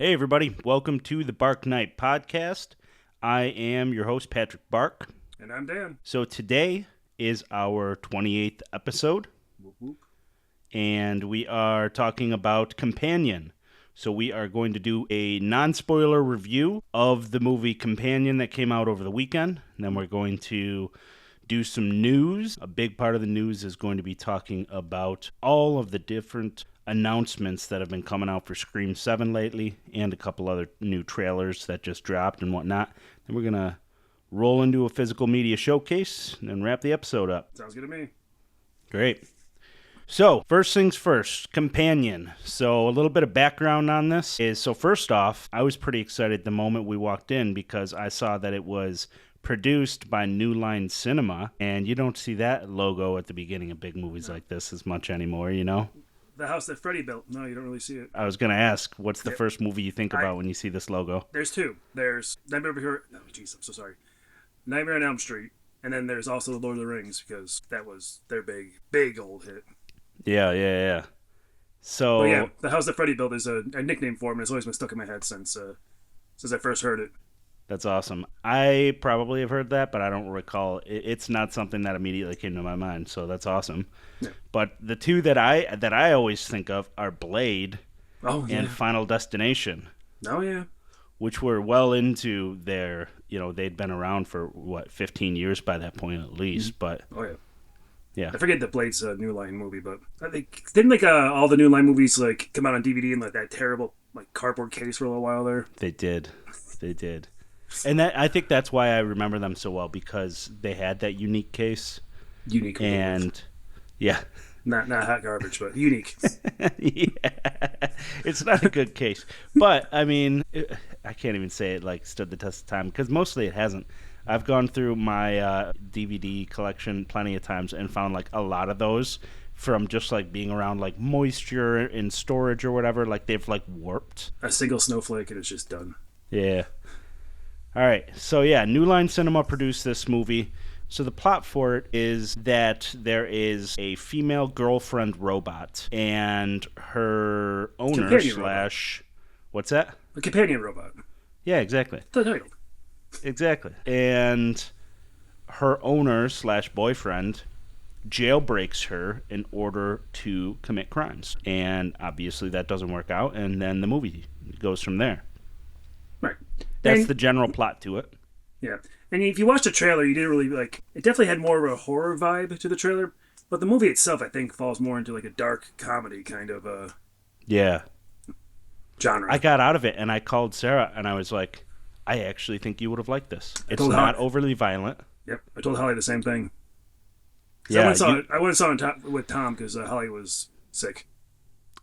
Hey everybody, welcome to the Bark Night Podcast. I am your host, Patrick Bark. And I'm Dan. So today is our 28th episode, Whoop, whoop. And we are talking about Companion. So we are going to do a non-spoiler review of the movie Companion that came out over the weekend. And then we're going to do some news. A big part of the news is going to be talking about all of the different announcements that have been coming out for Scream 7 lately, and a couple other new trailers that just dropped and whatnot. Then we're going to roll into a physical media showcase and then wrap the episode up. Sounds good to me. Great. So, first things first, Companion. So, a little bit of background on this is, so first off, I was pretty excited the moment we walked in because I saw that it was produced by New Line Cinema, and you don't see that logo at the beginning of big movies like this as much anymore, you know? The house that Freddy built. No, you don't really see it. I was going to ask, what's the first movie you think about when you see this logo? There's two. There's Nightmare I'm so sorry. Nightmare on Elm Street. And then there's also The Lord of the Rings, because that was their big old hit. Yeah. So, but yeah, the house that Freddy built is a nickname for him, and it's always been stuck in my head since I first heard it. That's awesome. I probably have heard that, but I don't recall. It's not something that immediately came to my mind, so that's awesome. Yeah. But the two that I always think of are Blade and Final Destination. Oh, yeah. Which were well into their, they'd been around for, 15 years by that point at least, but... Oh, yeah. Yeah. I forget that Blade's a New Line movie, but I think didn't all the New Line movies come out on DVD in that terrible cardboard case for a little while there? They did. And I think that's why I remember them so well, because they had that unique case. Unique. And, yeah. Not hot garbage, but unique. Yeah. It's not a good case. But, I mean, I can't even say it, stood the test of time, because mostly it hasn't. I've gone through my DVD collection plenty of times and found, a lot of those from just, being around, moisture in storage or whatever, they've, warped. A single snowflake and it's just done. Yeah. All right, so yeah, New Line Cinema produced this movie. So the plot for it is that there is a female girlfriend robot, and her owner / What's that? A companion robot. Yeah, exactly. The title. Exactly. And her owner / boyfriend jailbreaks her in order to commit crimes. And obviously that doesn't work out, and then the movie goes from there. Right. That's the general plot to it. Yeah. And if you watch the trailer, you didn't really, it definitely had more of a horror vibe to the trailer, but the movie itself, I think, falls more into, a dark comedy kind of, yeah. genre. I got out of it, and I called Sarah, and I was like, I actually think you would have liked this. It's not overly violent. Yep. I told Holly the same thing. Yeah, I went and saw it with Tom, because Holly was sick.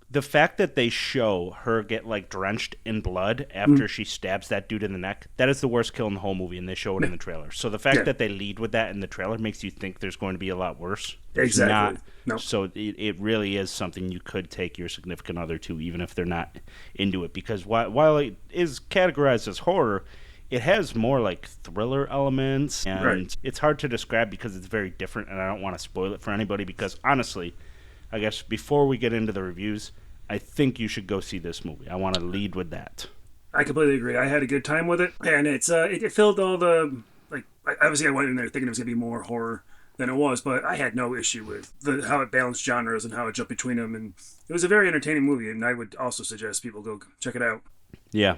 The fact that they show her get drenched in blood after she stabs that dude in the neck, that is the worst kill in the whole movie, and they show it in the trailer. So the fact that they lead with that in the trailer makes you think there's going to be a lot worse. There's exactly. Not. No. So it really is something you could take your significant other to, even if they're not into it. Because while it is categorized as horror, it has more thriller elements, and it's hard to describe because it's very different, and I don't want to spoil it for anybody because honestly, I guess before we get into the reviews, I think you should go see this movie. I want to lead with that. I completely agree. I had a good time with it, and it filled all the obviously I went in there thinking it was going to be more horror than it was, but I had no issue with how it balanced genres and how it jumped between them, and it was a very entertaining movie, and I would also suggest people go check it out. Yeah.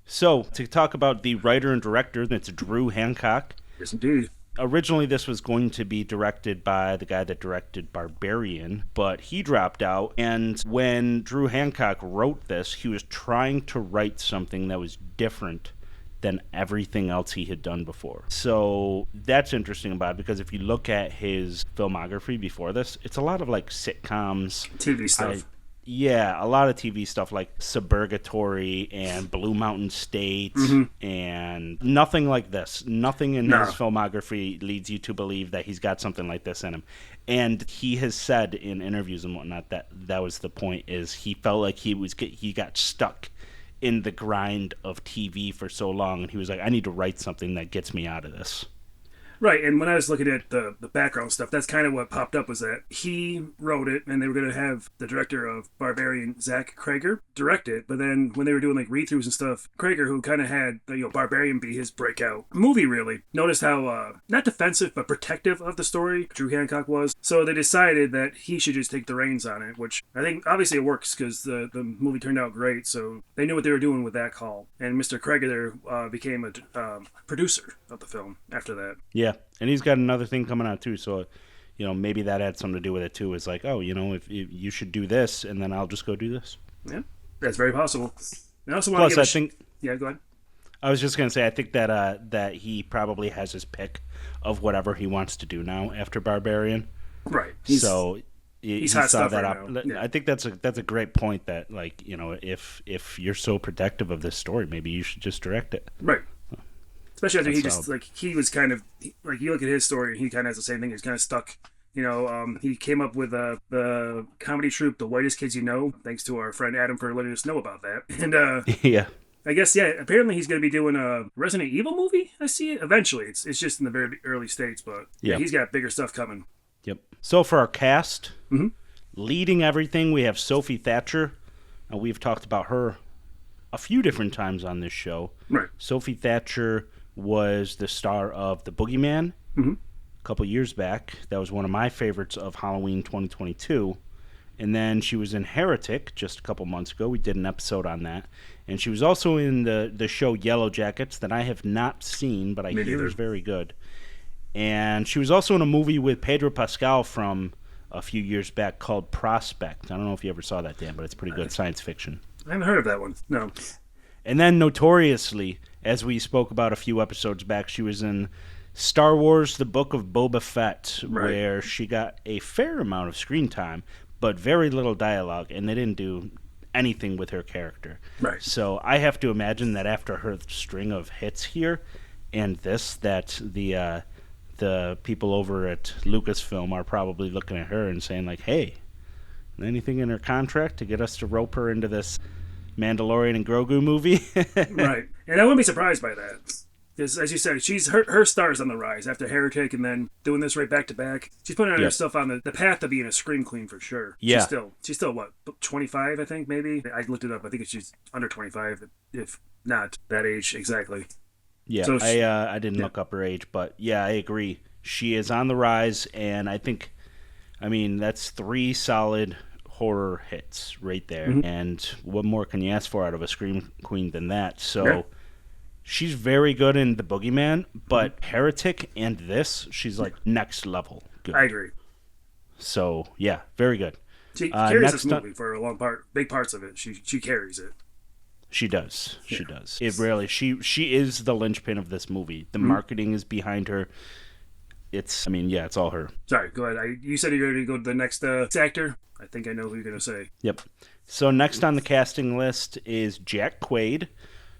So, to talk about the writer and director, that's Drew Hancock. Yes, indeed. Originally, this was going to be directed by the guy that directed Barbarian, but he dropped out, and when Drew Hancock wrote this, he was trying to write something that was different than everything else he had done before. So that's interesting about it, because if you look at his filmography before this, it's a lot of sitcoms. TV stuff. Yeah, a lot of TV stuff like Suburgatory and Blue Mountain State, and nothing like this. Nothing in his filmography leads you to believe that he's got something like this in him. And he has said in interviews and whatnot that was the point, is he felt like he got stuck in the grind of TV for so long, and he was like, I need to write something that gets me out of this. Right, and when I was looking at the background stuff, that's kind of what popped up was that he wrote it, and they were going to have the director of Barbarian, Zach Cregger, direct it. But then when they were doing like read-throughs and stuff, Cregger, who kind of had Barbarian be his breakout movie, really noticed how not defensive but protective of the story Drew Hancock was. So they decided that he should just take the reins on it, which I think obviously it works because the movie turned out great. So they knew what they were doing with that call, and Mr. Cregger there became a producer of the film after that. Yeah, and he's got another thing coming out too, so maybe that had something to do with it too. It's like, if you should do this, and then I'll just go do this. Yeah, that's very possible. I also want Plus, I think. Yeah, go ahead. I was just gonna say, I think that he probably has his pick of whatever he wants to do now after Barbarian. Right. He's hot saw stuff that right up. now. Yeah. I think that's a great point. That if you're so protective of this story, maybe you should just direct it. Right. Especially after That's he was kind of like, you look at his story, he kind of has the same thing. He's kind of stuck. He came up with the comedy troupe, The Whitest Kids You Know, thanks to our friend Adam for letting us know about that. And Yeah. I guess, yeah, apparently he's going to be doing a Resident Evil movie. I see it eventually. It's just in the very early states, but yeah, he's got bigger stuff coming. Yep. So for our cast, leading everything, we have Sophie Thatcher. We've talked about her a few different times on this show. Right. Sophie Thatcher was the star of The Boogeyman a couple years back. That was one of my favorites of Halloween 2022. And then she was in Heretic just a couple months ago. We did an episode on that. And she was also in the show Yellowjackets that I have not seen, but I hear is very good. And she was also in a movie with Pedro Pascal from a few years back called Prospect. I don't know if you ever saw that, Dan, but it's pretty good science fiction. I haven't heard of that one. No. And then notoriously, as we spoke about a few episodes back, she was in Star Wars, The Book of Boba Fett, where she got a fair amount of screen time, but very little dialogue, and they didn't do anything with her character. Right. So I have to imagine that after her string of hits here and this, that the people over at Lucasfilm are probably looking at her and saying, like, hey, anything in her contract to get us to rope her into this Mandalorian and Grogu movie? Right. And I wouldn't be surprised by that. Because, as you said, she's her star's on the rise after Heretic and then doing this right back to back. She's putting herself on the path to being a scream queen for sure. Yeah. She's still what, 25, I think, maybe? I looked it up. I think she's under 25, if not that age exactly. Yeah, so I didn't look up her age, but yeah, I agree. She is on the rise, and that's 3 solid horror hits right there. And what more can you ask for out of a scream queen than that? So she's very good in The Boogeyman, but Heretic and this, she's like next level good. I agree. So yeah, very good. She carries this movie for a long part. Big parts of it, she carries it. She does. She does. It really. She is the linchpin of this movie. The marketing is behind her. It's all her. Sorry, go ahead. You said you're going to go to the next actor. I think I know who you're going to say. Yep. So next on the casting list is Jack Quaid.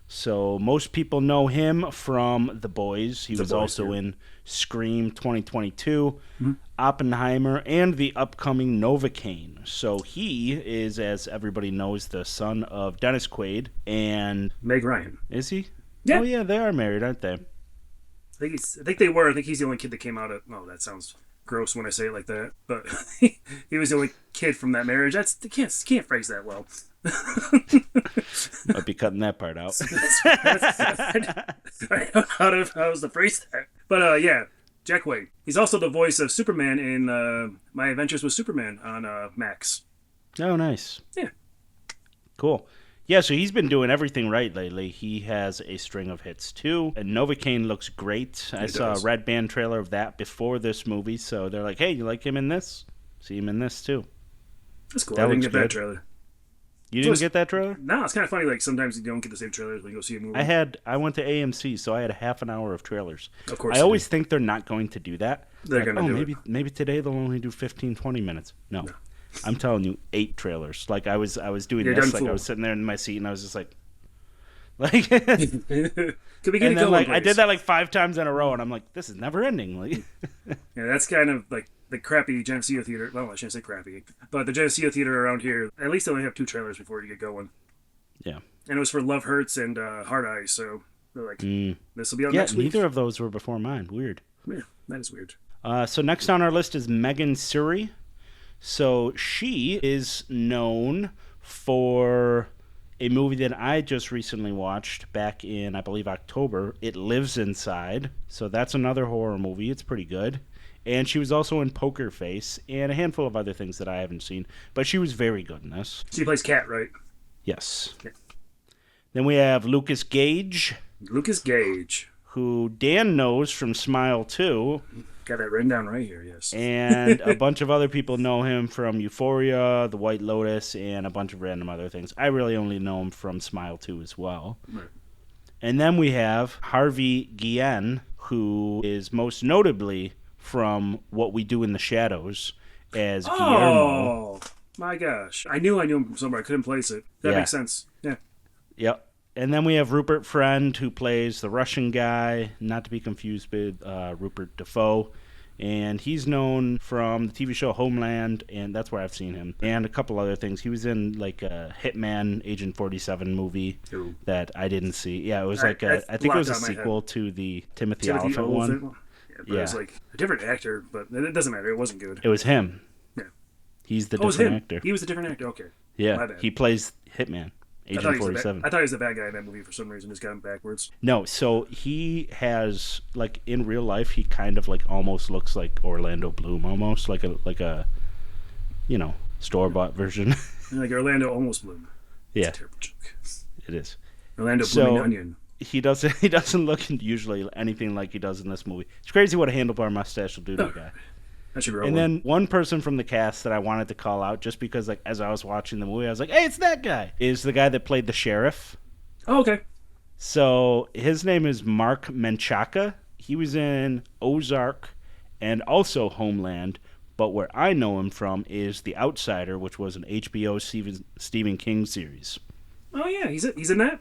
So most people know him from The Boys. He was also in Scream 2022, Oppenheimer, and the upcoming Novacaine. So he is, as everybody knows, the son of Dennis Quaid and Meg Ryan. Is he? Yeah. Oh yeah, they are married, aren't they? I think they were. I think he's the only kid that came out of. Oh, that sounds gross when I say it like that. But he was the only kid from that marriage. Can't phrase that well. I'll be cutting that part out. How was the phrase that? But yeah, Jack Quaid. He's also the voice of Superman in My Adventures with Superman on Max. Oh, nice. Yeah. Cool. Yeah, so he's been doing everything right lately. He has a string of hits, too. And Novocaine looks great. I saw a Red Band trailer of that before this movie, so they're like, hey, you like him in this? See him in this, too. That's cool. I didn't get that trailer. You didn't get that trailer? No, it's kind of funny. Like, sometimes you don't get the same trailers when you go see a movie. I went to AMC, so I had a half an hour of trailers. Of course. I always think they're not going to do that. They're going to do it. Maybe today they'll only do 15, 20 minutes. No. I'm telling you, 8 trailers. Like I was doing this. Like I was sitting there in my seat, and I was just like, could we get and then I did that like 5 times in a row, and I'm like, this is never ending. Like, yeah, that's kind of like the crappy Geneseo Theater. Well, I shouldn't say crappy, but the Geneseo Theater around here, at least they only have 2 trailers before you get going. Yeah, and it was for Love Hurts and Hard Eyes, so they're like, this will be on next week. Neither of those were before mine. Weird. Yeah, that is weird. So next on our list is Megan Suri. So she is known for a movie that I just recently watched back in, I believe, October. It Lives Inside. So that's another horror movie. It's pretty good. And she was also in Poker Face and a handful of other things that I haven't seen. But she was very good in this. She plays Cat, right? Yes. Yeah. Then we have Lukas Gage. Lukas Gage. Who Dan knows from Smile 2. Got that written down right here, yes. And a bunch of other people know him from Euphoria, The White Lotus, and a bunch of random other things. I really only know him from Smile 2 as well. Right. And then we have Harvey Guillen, who is most notably from What We Do in the Shadows as Guillermo. Oh, my gosh. I knew him from somewhere. I couldn't place it. That makes sense. Yeah. Yep. And then we have Rupert Friend, who plays the Russian guy, not to be confused with Rupert Dafoe. And he's known from the TV show Homeland, and that's where I've seen him. And a couple other things. He was in like a Hitman Agent 47 movie that I didn't see. Yeah, it was like I think it was a sequel to the Timothy Olyphant one. Yeah, but it was like a different actor, but it doesn't matter. It wasn't good. It was him. Yeah. He's the different actor. He was the different actor. Okay. Yeah. My bad. He plays Hitman. Agent 47. I thought he was the bad guy in that movie for some reason. Just got him backwards. No, so he has, like, in real life, he kind of, like, almost looks like Orlando Bloom, almost like a you know, store-bought version. Like Orlando Almost Bloom. Yeah. It's a terrible joke. It is. Orlando Blooming Onion. He doesn't look usually anything like he does in this movie. It's crazy what a handlebar mustache will do to a guy. And then one person from the cast that I wanted to call out, just because, like, as I was watching the movie, I was like, hey, it's that guy, is the guy that played the sheriff. Oh, okay. So his name is Marc Menchaca. He was in Ozark and also Homeland, but where I know him from is The Outsider, which was an HBO Stephen King series. Oh, yeah, he's in that?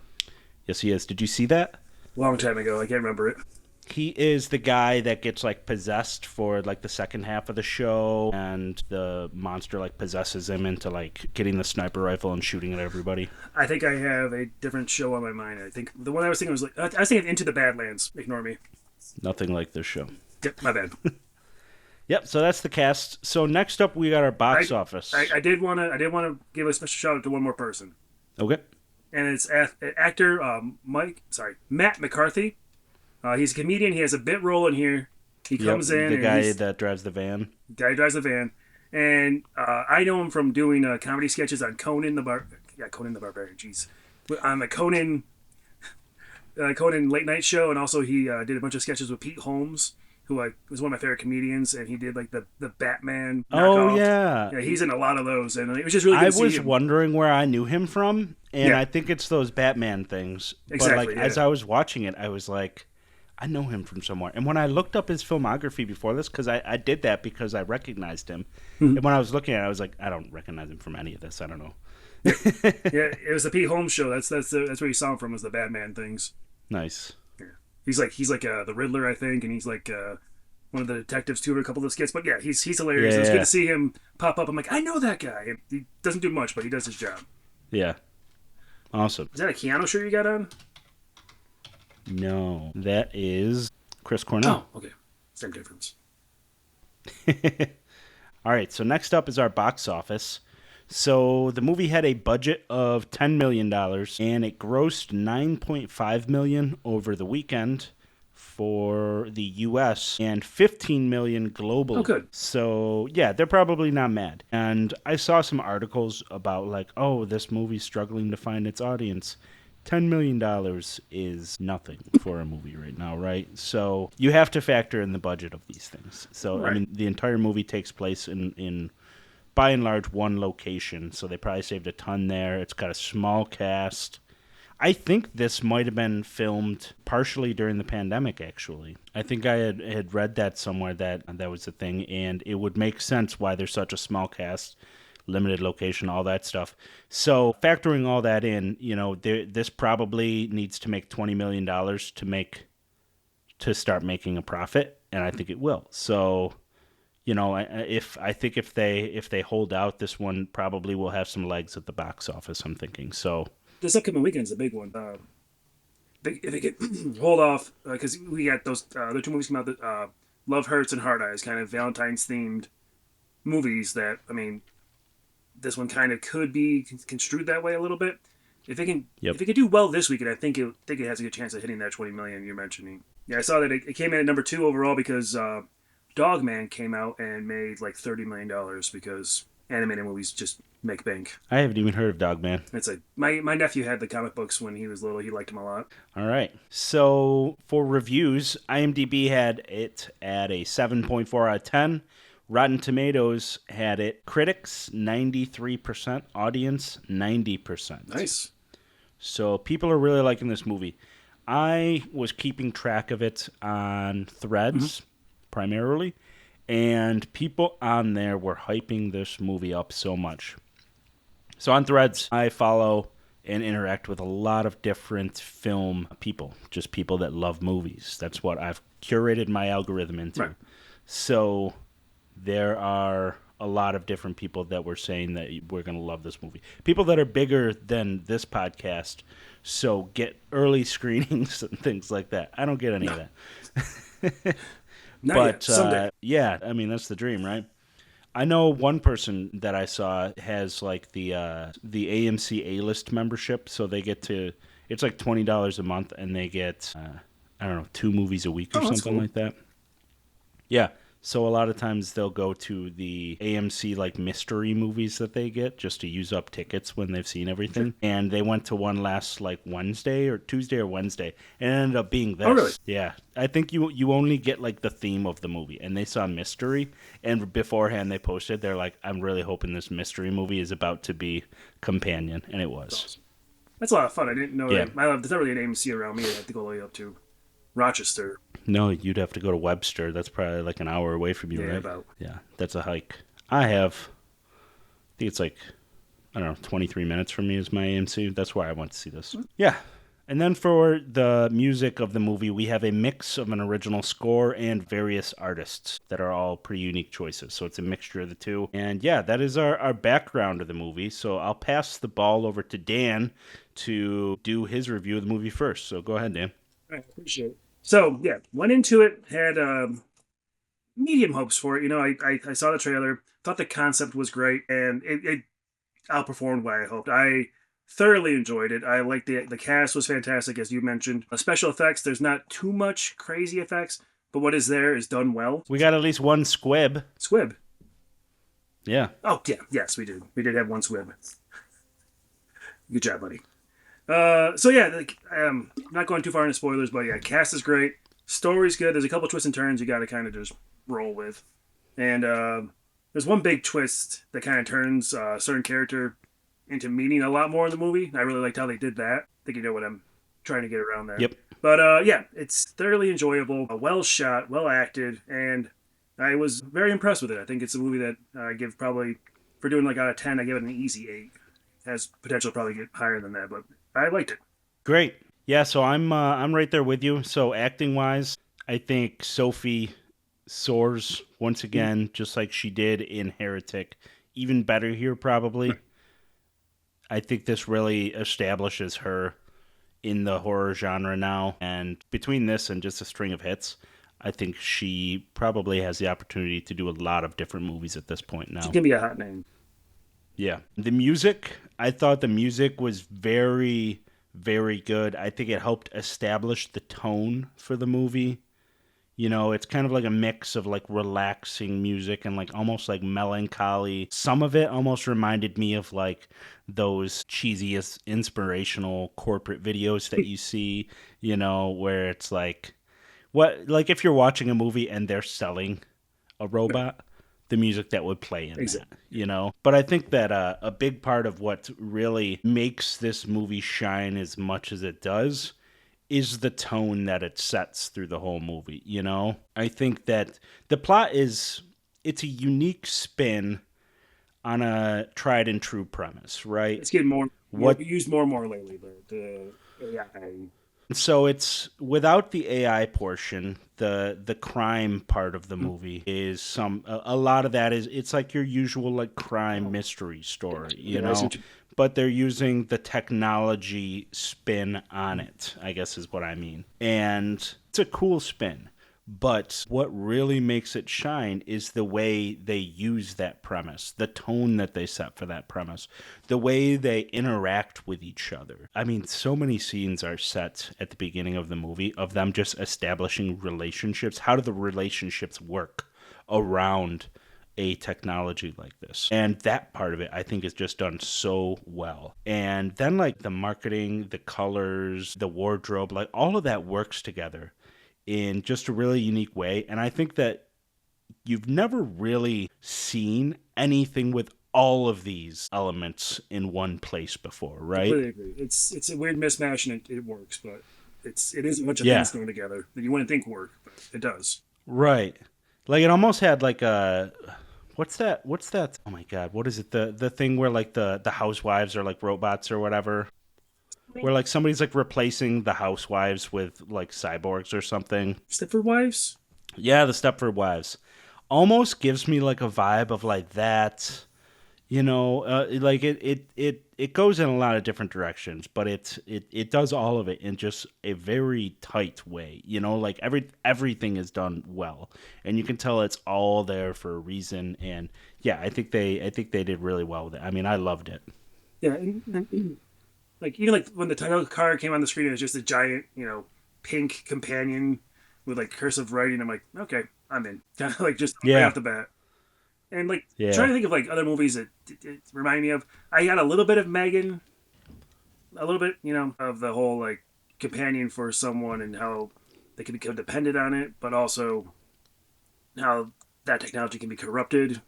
Yes, he is. Did you see that? Long time ago. I can't remember it. He is the guy that gets, like, possessed for, like, the second half of the show, and the monster, like, possesses him into, like, getting the sniper rifle and shooting at everybody. I think I have a different show on my mind. I think the one I was thinking was, like, I was thinking Into the Badlands. Ignore me. Nothing like this show. Yep, my bad. Yep, so that's the cast. So next up, we got our box office. I did want to give a special shout out to one more person. Okay. And it's actor Matt McCarthy. He's a comedian. He has a bit role in here. He comes in. The guy that drives the van. The guy who drives the van. And I know him from doing comedy sketches on Conan the Barbarian. Jeez. On the Conan late night show. And also he did a bunch of sketches with Pete Holmes, who was one of my favorite comedians. And he did like the Batman knockoff. Oh, yeah. Yeah, he's in a lot of those. And it was just really good to see him. I was wondering where I knew him from. And I think it's those Batman things. Exactly, but, like, as I was watching it, I was like, I know him from somewhere. And when I looked up his filmography before this, because I did that because I recognized him. Mm-hmm. And when I was looking at it, I was like, I don't recognize him from any of this. I don't know. Yeah, it was the Pete Holmes show. That's where you saw him from, was the Batman things. Nice. Yeah. He's like the Riddler, I think, and he's like one of the detectives too, or a couple of the skits. But yeah, he's hilarious. Yeah. It's good to see him pop up. I'm like, I know that guy. He doesn't do much, but he does his job. Yeah. Awesome. Is that a Keanu shirt you got on? No, that is Chris Cornell. Oh, okay. Same difference. All right, so next up is our box office. So the movie had a budget of $10 million, and it grossed $9.5 million over the weekend for the U.S. and $15 million globally. Oh, good. So, yeah, they're probably not mad. And I saw some articles about, like, oh, this movie's struggling to find its audience. $10 million is nothing for a movie right now, right? So you have to factor in the budget of these things. So, right. I mean, the entire movie takes place in by and large, one location. So they probably saved a ton there. It's got a small cast. I think this might have been filmed partially during the pandemic, actually. I think I had read that somewhere that was the thing, and it would make sense why there's such a small cast, limited location, all that stuff. So factoring all that in, you know, this probably needs to make $20 million to start making a profit, and I think it will. So, you know, if they hold out, this one probably will have some legs at the box office, I'm thinking. So this upcoming weekend's a big one. If they could hold off, because we got those other two movies come out Love Hurts and Hard Eyes, kind of Valentine's themed movies that, I mean, this one kind of could be construed that way a little bit. If it can, Yep. if it can do well this weekend, I think it has a good chance of hitting that 20 million you're mentioning. Yeah, I saw that it came in at number 2 overall because Dogman came out and made like $30 million because animated movies just make bank. I haven't even heard of Dogman. It's like my nephew had the comic books when he was little. He liked them a lot. All right. So for reviews, IMDb had it at a 7.4 out of 10. Rotten Tomatoes had it critics 93%, audience 90%. Nice. So people are really liking this movie. I was keeping track of it on Threads primarily, and people on there were hyping this movie up so much. So on Threads, I follow and interact with a lot of different film people, just people that love movies. That's what I've curated my algorithm into. Right. So there are a lot of different people that were saying that we're going to love this movie. People that are bigger than this podcast, so get early screenings and things like that. I don't get any of that. Not But yet. Someday. yeah, I mean, that's the dream, right? I know one person that I saw has like the AMC A-list membership, so they get to, it's like $20 a month, and they get, I don't know, 2 movies a week or something cool. like that. Yeah. So a lot of times they'll go to the AMC like mystery movies that they get just to use up tickets when they've seen everything. Sure. And they went to one last like Tuesday or Wednesday, and it ended up being this. Oh, really? Yeah. I think you only get like the theme of the movie, and they saw mystery, and beforehand they posted, they're like, I'm really hoping this mystery movie is about to be Companion, and it was. Awesome. That's a lot of fun. I didn't know Yeah. that. There's not really an AMC around me. I have to go all the way up to Rochester. No, you'd have to go to Webster. That's probably like an hour away from you, Yeah, right? about. Yeah, that's a hike. I think it's like, I don't know, 23 minutes from me is my AMC. That's why I went to see this. Yeah. And then for the music of the movie, we have a mix of an original score and various artists that are all pretty unique choices. So it's a mixture of the two. And yeah, that is our background of the movie. So I'll pass the ball over to Dan to do his review of the movie first. So go ahead, Dan. I appreciate it. So, yeah, went into it, had medium hopes for it. You know, I saw the trailer, thought the concept was great, and it outperformed what I hoped. I thoroughly enjoyed it. I liked the cast was fantastic, as you mentioned. The special effects, there's not too much crazy effects, but what is there is done well. We got at least one squib. Squib. Yeah. Oh, yeah, yes, we did. We did have one squib. Good job, buddy. So yeah, like, not going too far into spoilers, but yeah, cast is great, story's good. There's a couple twists and turns you got to kind of just roll with, and there's one big twist that kind of turns a certain character into meaning a lot more in the movie. I really liked how they did that. I think you know what I'm trying to get around there. Yep. But yeah, it's thoroughly enjoyable, well shot, well acted, and I was very impressed with it. I think it's a movie that I give probably, for doing like out of 10, I give it an easy 8. Has potential to probably get higher than that, but I liked it. Great. Yeah, so I'm right there with you. So acting wise, I think Sophie soars once again, just like she did in Heretic. Even better here, probably. Right. I think this really establishes her in the horror genre now. And between this and just a string of hits, I think she probably has the opportunity to do a lot of different movies at this point now. She's gonna be a hot name. Yeah. The music, I thought the music was very, very good. I think it helped establish the tone for the movie. You know, it's kind of like a mix of like relaxing music and like almost like melancholy. Some of it almost reminded me of like those cheesy inspirational corporate videos that you see, you know, where it's like if you're watching a movie and they're selling a robot, the music that would play in that, you know? But I think that a big part of what really makes this movie shine as much as it does is the tone that it sets through the whole movie, you know? I think that the plot it's a unique spin on a tried and true premise, right? It's getting more used more and more lately, but the AI. So it's without the AI portion, the crime part of the movie is a lot of that is it's like your usual like crime mystery story, you know, but they're using the technology spin on it, I guess is what I mean. And it's a cool spin. But what really makes it shine is the way they use that premise, the tone that they set for that premise, the way they interact with each other. I mean, so many scenes are set at the beginning of the movie of them just establishing relationships. How do the relationships work around a technology like this? And that part of it, I think, is just done so well. And then, like, the marketing, the colors, the wardrobe, like, all of that works together in just a really unique way. And I think that you've never really seen anything with all of these elements in one place before, right? Completely agree. It's a weird mismatch and it works, but it is a bunch of Yeah, things thrown together that you wouldn't think work, but it does. right. Like it almost had like a what's that? Oh my god, what is it? The thing where like the housewives are like robots or whatever. Where like somebody's like replacing the housewives with like cyborgs or something. Stepford Wives? Yeah, the Stepford Wives. Almost gives me like a vibe of like that, like it goes in a lot of different directions, but it does all of it in just a very tight way. Like everything is done well, and you can tell it's all there for a reason. And yeah, I think they did really well with it. I mean, I loved it. Yeah, like even like when the title card came on the screen, it was just a giant, pink companion with like cursive writing. I'm like, okay, I'm in. Kind of like just right Yeah, off the bat. And like trying yeah, to think of like other movies that it remind me of. I got a little bit of Megan, a little bit, of the whole like companion for someone and how they can become dependent on it, but also how that technology can be corrupted.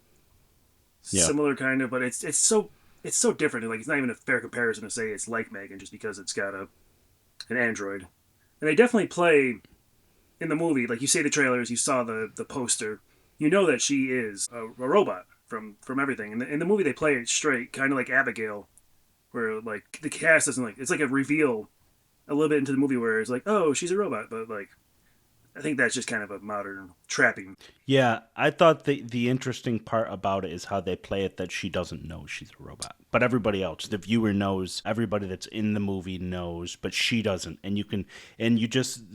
yeah, Similar kind of, but it's so different. Like it's not even a fair comparison to say it's like Megan just because it's got an android. And they definitely play in the movie, like you say the trailers, you saw the poster, you know that she is a robot from everything. In the movie, they play it straight, kind of like Abigail, where like the cast doesn't like it's like a reveal a little bit into the movie where it's like, oh, she's a robot, but like I think that's just kind of a modern trapping. yeah. I thought the interesting part about it is how they play it that she doesn't know she's a robot, but everybody else, the viewer knows, everybody that's in the movie knows, but she doesn't.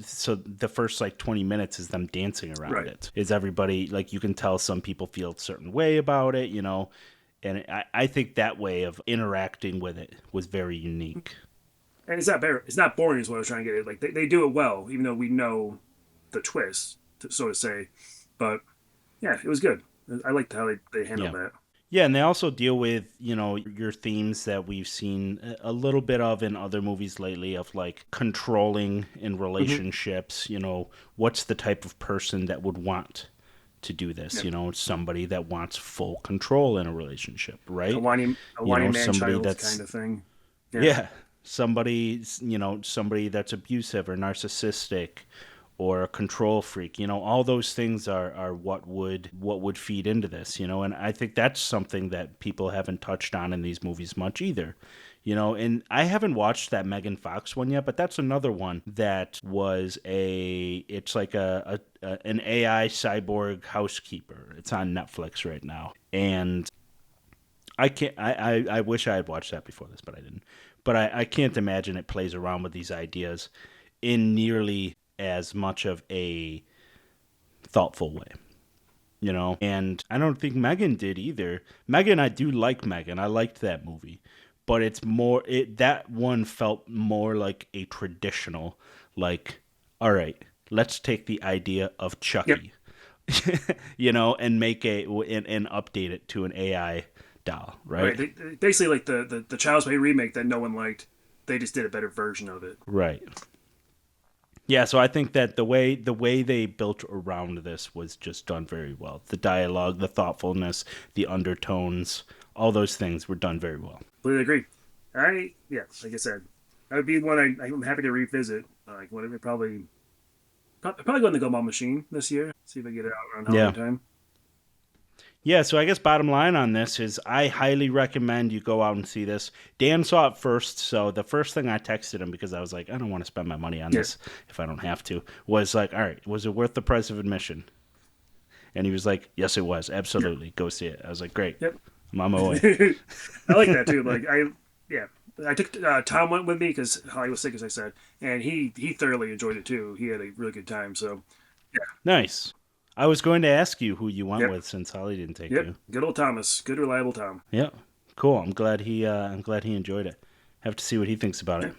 So the first like 20 minutes is them dancing around Right. it. Is everybody like you can tell some people feel a certain way about it, and I think that way of interacting with it was very unique. And it's not boring is what I was trying to get at. Like they do it well, even though we know the twist, so to say. But yeah, it was good. I liked how they handled Yeah. that. Yeah, and they also deal with, your themes that we've seen a little bit of in other movies lately of like controlling in Mm-hmm. relationships, what's the type of person that would want to do this, Yep. somebody that wants full control in a relationship, right? A whiny man Somebody child kind that's of thing. Yeah. yeah, somebody that's abusive or narcissistic or a control freak. All those things are what would feed into this. And I think that's something that people haven't touched on in these movies much either. And I haven't watched that Megan Fox one yet, but that's another one that it's like an AI cyborg housekeeper. It's on Netflix right now. And I can't. I wish I had watched that before this, but I didn't. But I can't imagine it plays around with these ideas in nearly as much of a thoughtful way, And I don't think Megan did either. Megan, I do like Megan. I liked that movie, but it's more that one felt more like a traditional, like, all right, let's take the idea of Yep. Chucky, and make and update it to an AI doll, Right. right? Basically like the Child's Play remake that no one liked. They just did a better version of it. Right. Yeah, so I think that the way they built around this was just done very well. The dialogue, the thoughtfulness, the undertones, all those things were done very well. Completely agree. Yeah, like I said, that would be one I'm happy to revisit. Like whatever, probably go in the Gumball Machine this year. See if I get it out around Yeah. Halloween time. Yeah, so I guess bottom line on this is I highly recommend you go out and see this. Dan saw it first, so the first thing I texted him, because I was like, I don't want to spend my money on Yeah. this if I don't have to, was like, all right, was it worth the price of admission? And he was like, yes, it was. Yeah. Absolutely. Go see it. I was like, great. Yep. I'm on my way. I like that too. Yeah, I took Tom went with me because Holly was sick, as I said, and he thoroughly enjoyed it too. He had a really good time. So Nice. I was going to ask you who you went Yep. with since Holly didn't take Yep. you. Good old Thomas. Good reliable Tom. Yeah. Cool. I'm glad he enjoyed it. Have to see what he thinks about it.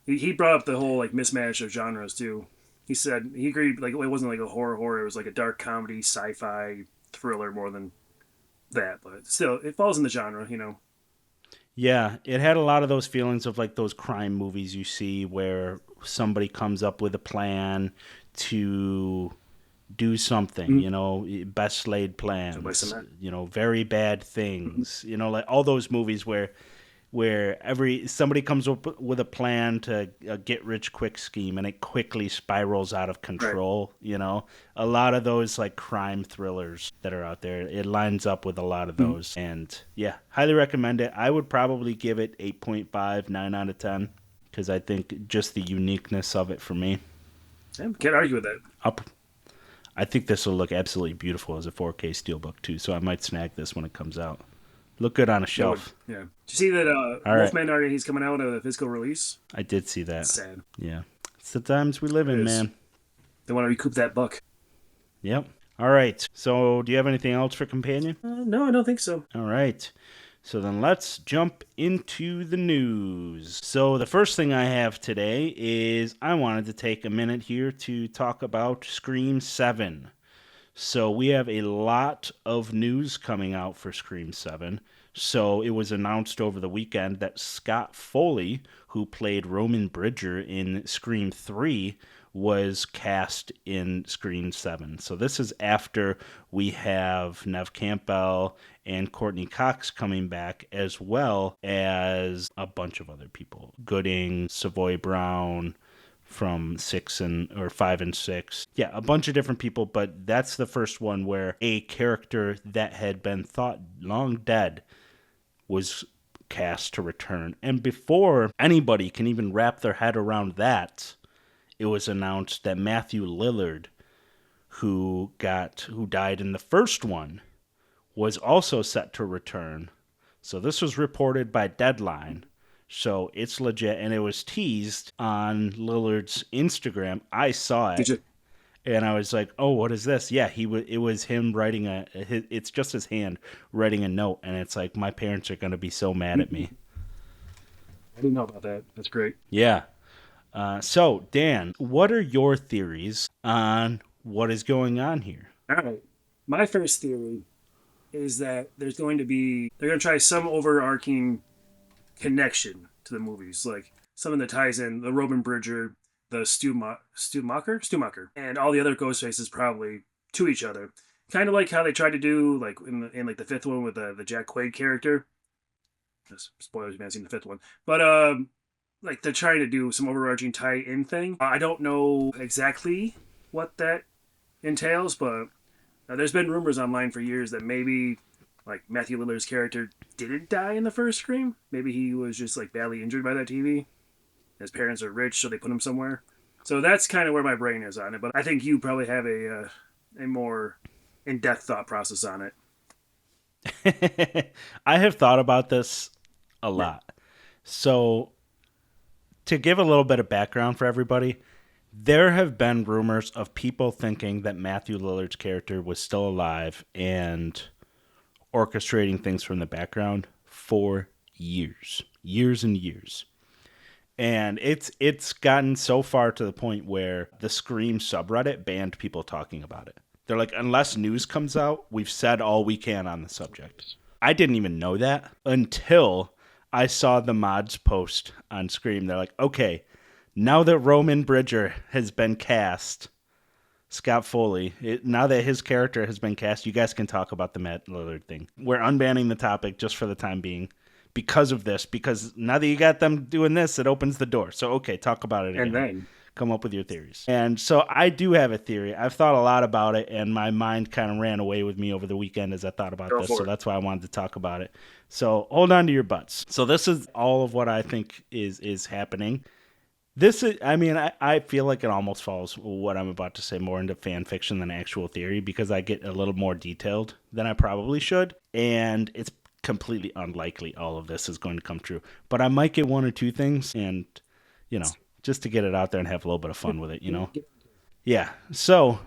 Yeah. He brought up the whole like mismatch of genres too. He said he agreed like it wasn't like a horror. It was like a dark comedy, sci-fi thriller more than that. But still, it falls in the genre. Yeah, it had a lot of those feelings of like those crime movies you see where somebody comes up with a plan to do something, Mm-hmm. you know, best laid So by plans, cement. you know, very bad things, you know, like all those movies where every somebody comes up with a plan to get rich quick scheme and it quickly spirals out of Right. control, you know. A lot of those like crime thrillers that are out there, it lines up with a lot of Mm-hmm. those. And yeah, highly recommend it. I would probably give it 8.5, 9 out of 10 because I think just the uniqueness of it for me. Yeah, can't argue with that. Up I think this will look absolutely beautiful as a 4K steelbook too, so I might snag this when it comes out. Look good on a That would. shelf. Yeah. Did you see that All right. Wolfman already? He's coming out of a physical release. I did see that. It's sad. Yeah. It's the times we live It in, is. man. They want to recoup that buck. Yep. All right. So, do you have anything else for companion? No, I don't think so. All right. So then let's jump into the news. So the first thing I have today is I wanted to take a minute here to talk about Scream 7. So we have a lot of news coming out for Scream 7. So it was announced over the weekend that Scott Foley, who played Roman Bridger in Scream 3, was cast in Scream 7. So this is after we have Neve Campbell and Courtney Cox coming back, as well as a bunch of other people. Gooding, Savoy Brown, from 5 and 6. Yeah, a bunch of different people, but that's the first one where a character that had been thought long dead was cast to return. And before anybody can even wrap their head around that, it was announced that Matthew Lillard, who died in the first one, was also set to return. So this was reported by Deadline. So it's legit, and it was teased on Lillard's Instagram. I saw Did it, you? and I was like, "Oh, what is this?" Yeah, it was him writing it's just his hand writing a note, and it's like, my parents are gonna be so mad at me. I didn't know about that. That's great. Yeah. So Dan, what are your theories on what is going on here? All right. My first theory is that they're going to try some overarching connection to the movies, like something that ties in the Roman Bridger, the Stumacher, and all the other ghost faces probably to each other. Kind of like how they tried to do like in like the fifth one with the Jack Quaid character. Just spoilers, you haven't seen the fifth one, but like they're trying to do some overarching tie-in thing. I don't know exactly what that entails, but there's been rumors online for years that maybe like Matthew Lillard's character didn't die in the first Scream. Maybe he was just like badly injured by that TV. His parents are rich, so they put him somewhere. So that's kind of where my brain is on it. But I think you probably have a more in-depth thought process on it. I have thought about this a Yeah. lot. So, to give a little bit of background for everybody, there have been rumors of people thinking that Matthew Lillard's character was still alive and orchestrating things from the background for years and years. And it's gotten so far to the point where the Scream subreddit banned people talking about it. They're like, unless news comes out, we've said all we can on the subject. I didn't even know that until I saw the mods post on Scream. They're like, okay, now that Roman Bridger has been cast, Scott Foley, now that his character has been cast, you guys can talk about the Matt Lillard thing. We're unbanning the topic just for the time being because of this, because now that you got them doing this, it opens the door. So, okay, talk about it again. And then Come up with your theories. And so I do have a theory. I've thought a lot about it, and my mind kind of ran away with me over the weekend as I thought about Go this. for So it. that's why I wanted to talk about it. So hold on to your butts. So this is all of what I think is happening. This is, I mean, I feel like it almost falls what I'm about to say more into fan fiction than actual theory because I get a little more detailed than I probably should. And it's completely unlikely all of this is going to come true. But I might get one or two things and, just to get it out there and have a little bit of fun with it, Yeah. So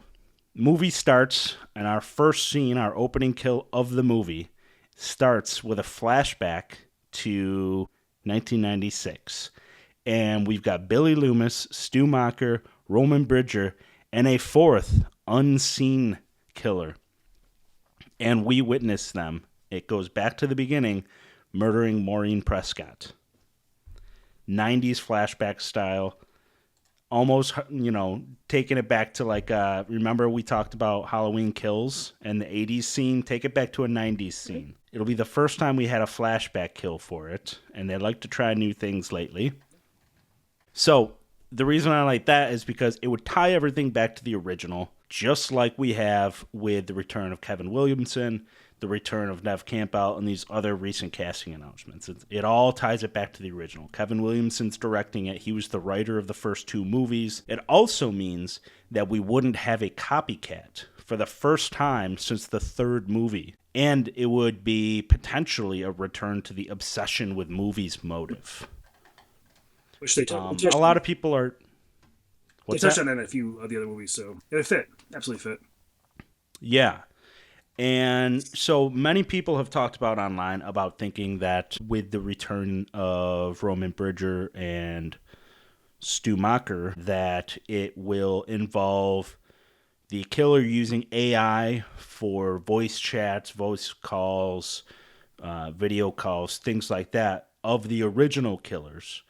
Movie starts, and our first scene, our opening kill of the movie, starts with a flashback to 1996. And we've got Billy Loomis, Stu Macher, Roman Bridger, and a fourth unseen killer. And we witness them. It goes back to the beginning, murdering Maureen Prescott. 90s flashback style. Almost, taking it back to remember we talked about Halloween Kills and the 80s scene? Take it back to a 90s scene. It'll be the first time we had a flashback kill for it, and they like to try new things lately. So, the reason I like that is because it would tie everything back to the original, just like we have with the return of Kevin Williamson, the return of Neve Campbell, and these other recent casting announcements. It all ties it back to the original. Kevin Williamson's directing it. He was the writer of the first two movies. It also means that we wouldn't have a copycat for the first time since the third movie. And it would be potentially a return to the obsession with movies motive. Which they a lot of people are... They touched on that in a few of the other movies, so it fit. Absolutely fit. Yeah. And so many people have talked about online about thinking that with the return of Roman Bridger and Stu Macher, that it will involve the killer using AI for voice chats, voice calls, video calls, things like that of the original killers.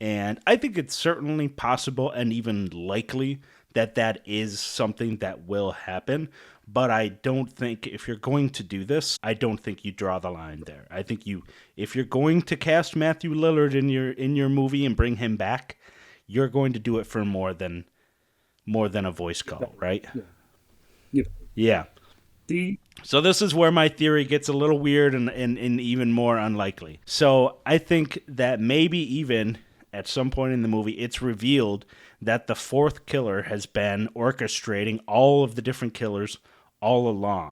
And I think it's certainly possible and even likely that that is something that will happen. But I don't think if you're going to do this, I don't think you draw the line there. I think if you're going to cast Matthew Lillard in your movie and bring him back, you're going to do it for more than a voice call, right? Yeah. So this is where my theory gets a little weird and even more unlikely. So I think that maybe even at some point in the movie, it's revealed that the fourth killer has been orchestrating all of the different killers all along.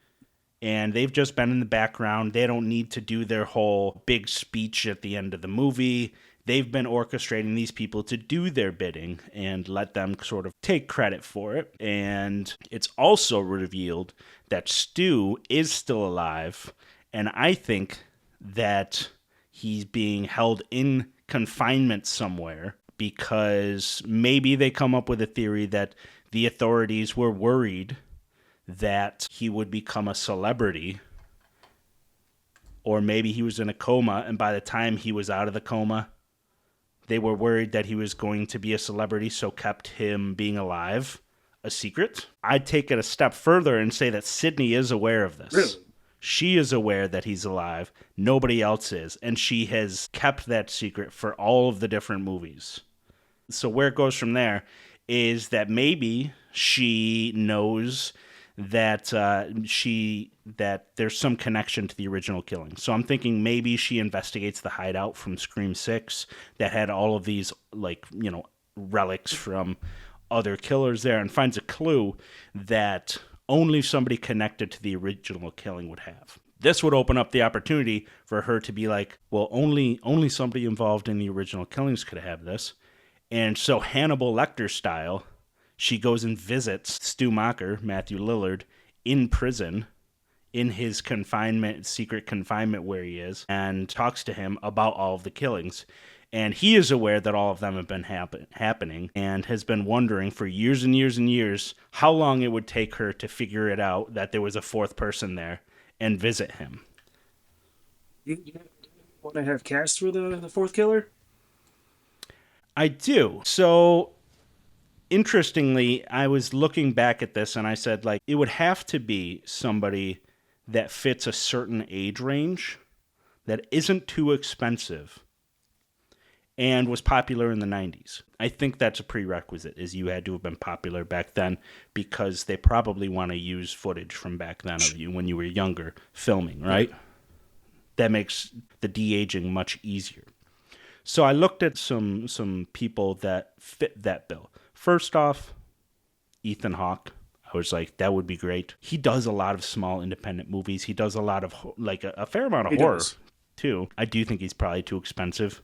And they've just been in the background. They don't need to do their whole big speech at the end of the movie. They've been orchestrating these people to do their bidding and let them sort of take credit for it. And it's also revealed that Stu is still alive. And I think that he's being held in confinement somewhere because maybe they come up with a theory that the authorities were worried that he would become a celebrity, or maybe he was in a coma, and by the time he was out of the coma, they were worried that he was going to be a celebrity, so kept him being alive a secret. I'd take it a step further and say that Sydney is aware of this. Really? She is aware that he's alive. Nobody else is. And she has kept that secret for all of the different movies. So where it goes from there is that maybe she knows that that there's some connection to the original killing. So I'm thinking maybe she investigates the hideout from Scream 6 that had all of these relics from other killers there and finds a clue that only somebody connected to the original killing would have. This would open up the opportunity for her to be like, well, only somebody involved in the original killings could have this. And so Hannibal Lecter style, she goes and visits Stu Macher, Matthew Lillard, in prison, in his secret confinement where he is, and talks to him about all of the killings. And he is aware that all of them have been happening and has been wondering for years and years and years how long it would take her to figure it out that there was a fourth person there and visit him. You want to have cast for the fourth killer? I do. So, interestingly, I was looking back at this and I said, it would have to be somebody that fits a certain age range that isn't too expensive and was popular in the 90s. I think that's a prerequisite, is you had to have been popular back then because they probably want to use footage from back then of you when you were younger filming, right? That makes the de-aging much easier. So I looked at some people that fit that bill. First off, Ethan Hawke. I was like, that would be great. He does a lot of small independent movies. He does a lot of, a fair amount of horror, too. I do think he's probably too expensive,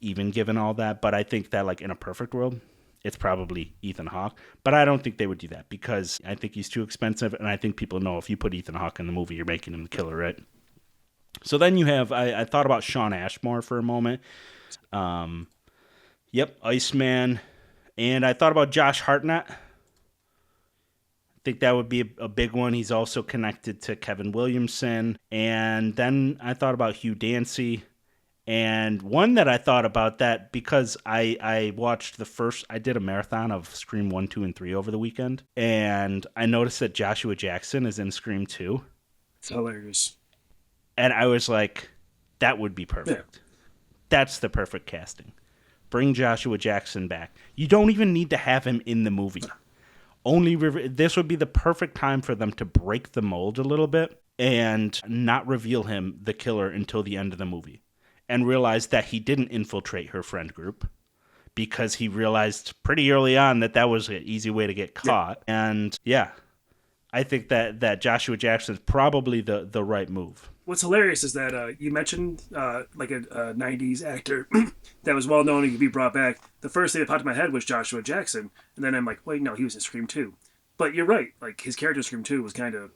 even given all that. But I think that, in a perfect world, it's probably Ethan Hawke. But I don't think they would do that because I think he's too expensive, and I think people know if you put Ethan Hawke in the movie, you're making him the killer, right? So then you have, I thought about Shawn Ashmore for a moment. Yep, Iceman. And I thought about Josh Hartnett. I think that would be a big one. He's also connected to Kevin Williamson. And then I thought about Hugh Dancy. And one that I thought about that because I watched I did a marathon of Scream 1, 2, and 3 over the weekend. And I noticed that Joshua Jackson is in Scream 2. It's hilarious. And I was like, that would be perfect. Yeah. That's the perfect casting. Bring Joshua Jackson back. You don't even need to have him in the movie. This would be the perfect time for them to break the mold a little bit and not reveal him the killer until the end of the movie. And realize that he didn't infiltrate her friend group because he realized pretty early on that was an easy way to get caught. Yeah. And yeah, I think that Joshua Jackson is probably the right move. What's hilarious is that you mentioned like a 90s actor that was well known and could be brought back. The first thing that popped in my head was Joshua Jackson. And then I'm like, wait, no, he was in Scream 2. But you're right. Like his character in Scream 2 was kind of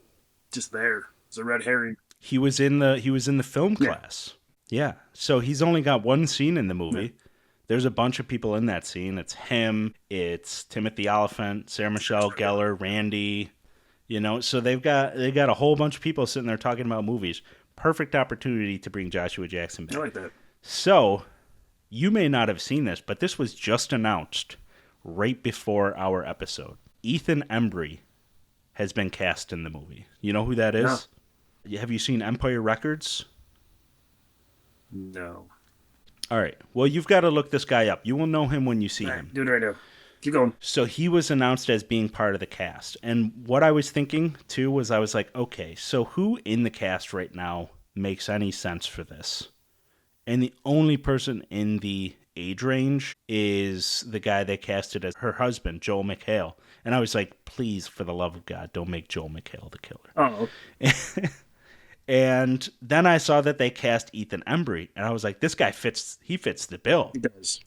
just there. It's a red herring. He was in the film class. Yeah. So he's only got one scene in the movie. Yeah. There's a bunch of people in that scene. It's him. It's Timothy Olyphant, Sarah Michelle Gellar, Randy. You know, so they got a whole bunch of people sitting there talking about movies. Perfect opportunity to bring Joshua Jackson back. I like that. So, you may not have seen this, but this was just announced right before our episode. Ethan Embry has been cast in the movie. You know who that is? No. Have you seen Empire Records? No. All right. Well, you've got to look this guy up. You will know him when you see him. Do it right now. Keep going. So he was announced as being part of the cast. And what I was thinking, too, was I was like, okay, so who in the cast right now makes any sense for this? And the only person in the age range is the guy they casted as her husband, Joel McHale. And I was like, please, for the love of God, don't make Joel McHale the killer. Oh. And then I saw that they cast Ethan Embry. And I was like, this guy fits the bill. He does.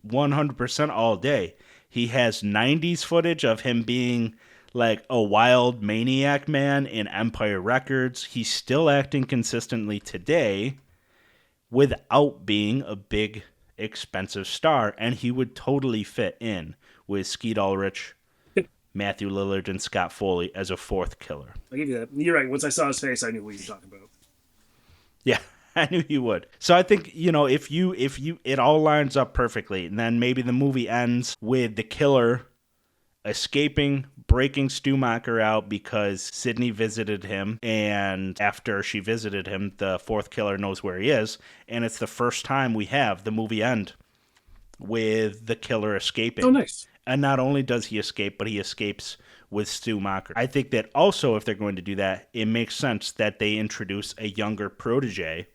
100% all day. He has 90s footage of him being like a wild maniac man in Empire Records. He's still acting consistently today without being a big, expensive star. And he would totally fit in with Skeet Ulrich, Matthew Lillard, and Scott Foley as a fourth killer. I'll give you that. You're right. Once I saw his face, I knew what you were talking about. Yeah. I knew you would. So I think, you know, if it all lines up perfectly, and then maybe the movie ends with the killer escaping, breaking Stumacher out because Sydney visited him, and after she visited him, the fourth killer knows where he is, and it's the first time we have the movie end with the killer escaping. Oh, nice. And not only does he escape, but he escapes with Stumacher. I think that also, if they're going to do that, it makes sense that they introduce a younger protege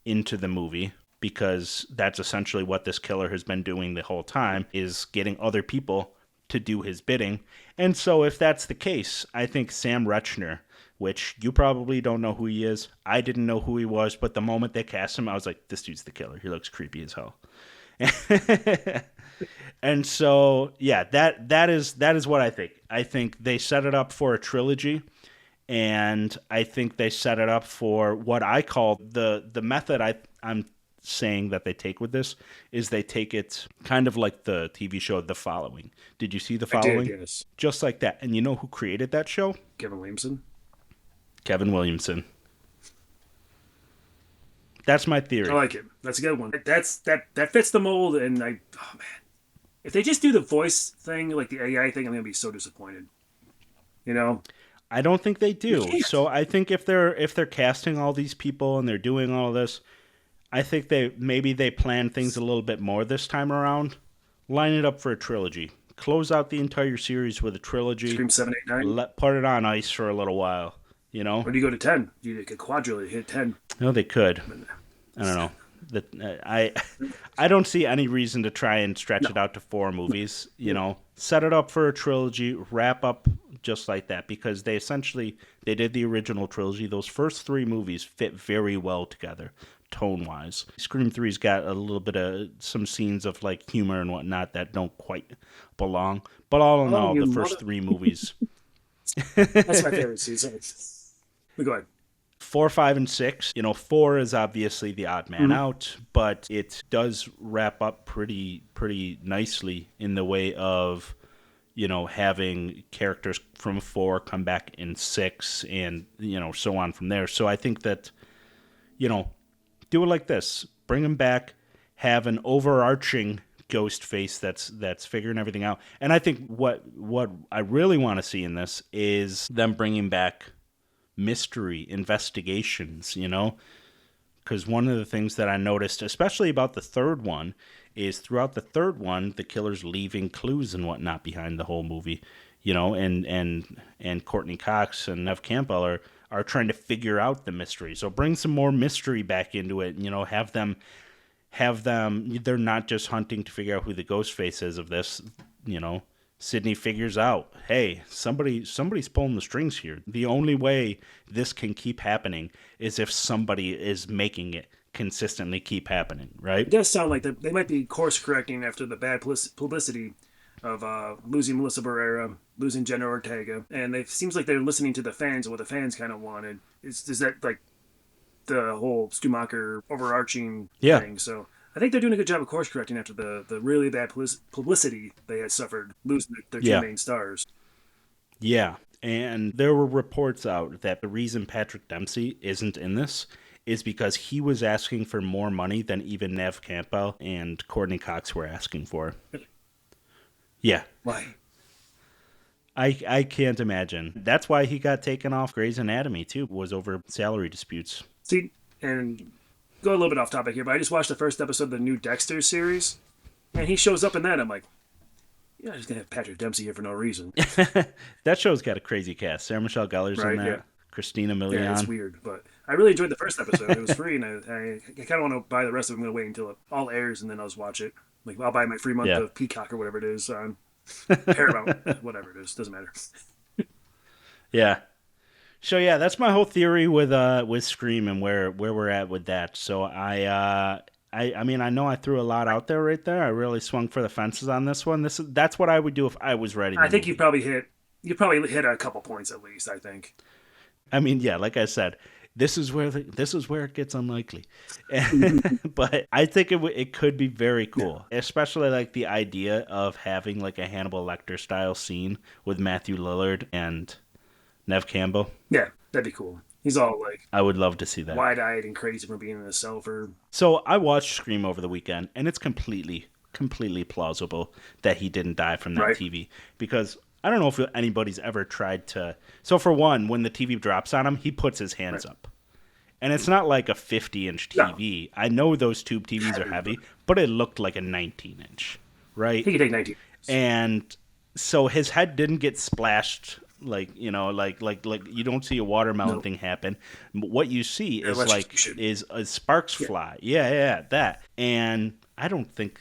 into the movie, because that's essentially what this killer has been doing the whole time, is getting other people to do his bidding. And so if that's the case, I think Sam Rechner, which you probably don't know who he is, I didn't know who he was, but the moment they cast him, I was like, this dude's the killer. He looks creepy as hell. And so, yeah, that is what I think. I think they set it up for a trilogy. And I think they set it up for what I call the method I'm saying that they take with this is they take it kind of like the TV show The Following. Did you see The Following? I did, yes. Just like that. And you know who created that show? Kevin Williamson. Kevin Williamson. That's my theory. I like it. That's a good one. That fits the mold, and oh man. If they just do the voice thing, like the AI thing, I'm gonna be so disappointed. You know? I don't think they do. So I think if they're casting all these people and they're doing all this, I think they plan things a little bit more this time around. Line it up for a trilogy. Close out the entire series with a trilogy. Scream 7, 8, 9. Put it on ice for a little while. You know. Or do you go to 10? You could quadruple hit 10. No, they could. I don't know. I don't see any reason to try and stretch it out to 4 movies. You know, set it up for a trilogy, wrap up just like that, because they did the original trilogy. Those first 3 movies fit very well together. tone-wise. Scream 3's got a little bit of some scenes of like humor and whatnot that don't quite belong. But all in all, the first three movies. That's my favorite season. Go ahead. 4, 5, and 6. 4 is obviously the odd man out, but it does wrap up pretty nicely in the way of, having characters from 4 come back in 6 and, so on from there. So I think that, do it like this. Bring them back, have an overarching ghost face that's figuring everything out. And I think what I really want to see in this is them bringing back mystery investigations, because one of the things that I noticed, especially about the third one, is throughout the third one, the killer's leaving clues and whatnot behind the whole movie, and Courtney Cox and Neve Campbell are trying to figure out the mystery. So bring some more mystery back into it, have them, they're not just hunting to figure out who the ghost face is of this, Sydney figures out, hey, somebody's pulling the strings here. The only way this can keep happening is if somebody is making it consistently keep happening, right? It does sound like they might be course correcting after the bad publicity of losing Melissa Barrera, losing Jenna Ortega, and it seems like they're listening to the fans and what the fans kind of wanted. Is that like the whole Stumacher overarching thing? So I think they're doing a good job of course correcting after the really bad publicity they had suffered losing their two main stars. Yeah. And there were reports out that the reason Patrick Dempsey isn't in this is because he was asking for more money than even Neve Campbell and Courtney Cox were asking for. Yeah. Why? I can't imagine. That's why he got taken off Grey's Anatomy, too, was over salary disputes. See, and go a little bit off topic here, but I just watched the first episode of the new Dexter series, and he shows up in that. I'm like, yeah, I'm just going to have Patrick Dempsey here for no reason. That show's got a crazy cast. Sarah Michelle Gellar's in that. Yeah. Christina Milian. Yeah, it's weird, but I really enjoyed the first episode. It was free, and I kind of want to buy the rest of it. I'm going to wait until it all airs, and then I'll just watch it. Like, I'll buy my free month of Peacock or whatever it is on Paramount, whatever it is. Doesn't matter. Yeah. So, yeah, that's my whole theory with Scream and where we're at with that. So, I mean, I know I threw a lot out there right there. I really swung for the fences on this one. That's what I would do if I was writing. I think you probably hit a couple points at least, I think. I mean, yeah, like I said, this is where it gets unlikely. But I think it could be very cool, especially like the idea of having like a Hannibal Lecter style scene with Matthew Lillard and Neve Campbell. Yeah, that'd be cool. He's all like, I would love to see that. Wide-eyed and crazy from being in a cell for. So I watched Scream over the weekend, and it's completely plausible that he didn't die from that TV, because I don't know if anybody's ever tried to. So for one, when the TV drops on him, he puts his hands up. And it's not like a 50-inch TV. No. I know those tube TVs are heavy, but it looked like a 19-inch, right? He could take 19. And so his head didn't get splashed, like you don't see a watermelon thing happen. What you see is sparks fly. Yeah, that. And I don't think